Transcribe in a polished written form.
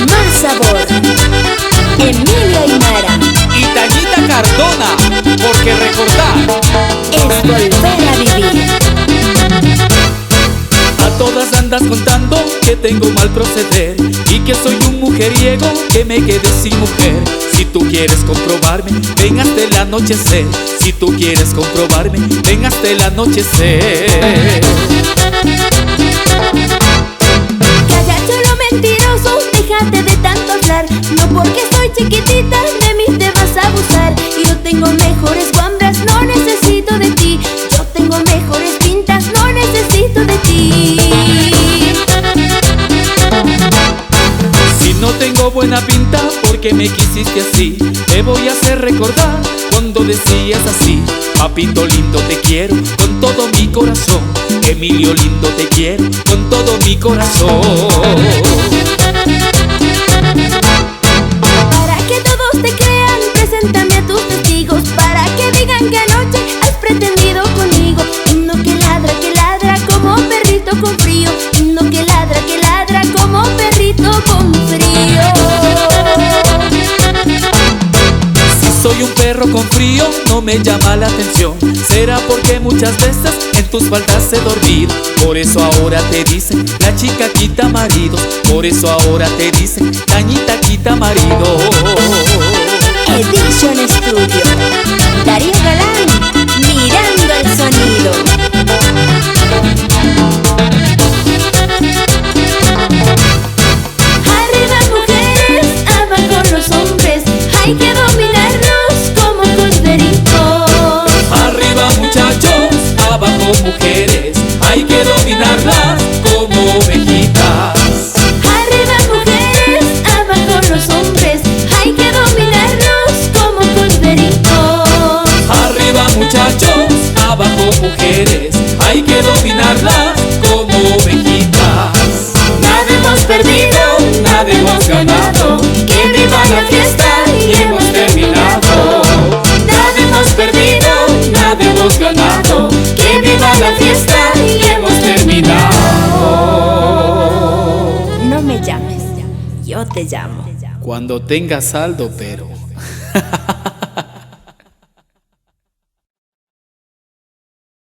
más sabor. Emilia Aymara y Tallita Cardona, porque recordar es volver a vivir. A todas andas contando que tengo mal proceder y que soy un mujeriego, que me quedé sin mujer. Si tú quieres comprobarme, ven hasta el anochecer. Si tú quieres comprobarme, ven hasta el anochecer. Calla, chulo mentiroso, déjate de tanto hablar. No porque soy chiquitita, de mí te vas a abusar. Yo tengo mejores guambras, no necesito de ti. Yo tengo mejores pintas, no necesito de ti. Si no tengo buena pinta, porque me quisiste así, te voy a hacer recordar cuando decías así: papito lindo te quiero con todo mi corazón, Emilio lindo te quiero con todo mi corazón. Para que todos te crean, preséntame a tus testigos, para que digan que anoche has pretendido conmigo. Uno que ladra como perrito con frío. Uno que ladra como perrito con frío. Si soy un perro con frío, no me llama la atención. Será porque muchas veces en tus faldas he dormido. Por eso ahora te dicen la chica quita maridos. Por eso ahora te dicen Tañita quita marido. Edition Studio, Darío Galán, mirando el sonido. Arriba mujeres, abajo los hombres, hay que dominarlos como corderitos. Arriba muchachos, abajo mujeres, hay que dominarlas como ovejitas. Arriba mujeres, abajo los hombres, hay que dominarlos como corderitos. Arriba muchachos, abajo mujeres, hay que dominarlas como ovejitas. Nada hemos perdido, Nada hemos ganado, que viva la fiesta y hemos terminado. Nada hemos perdido, Nada hemos ganado, que viva la fiesta y hemos terminado. No me llames, yo te llamo. Cuando tengas saldo, pero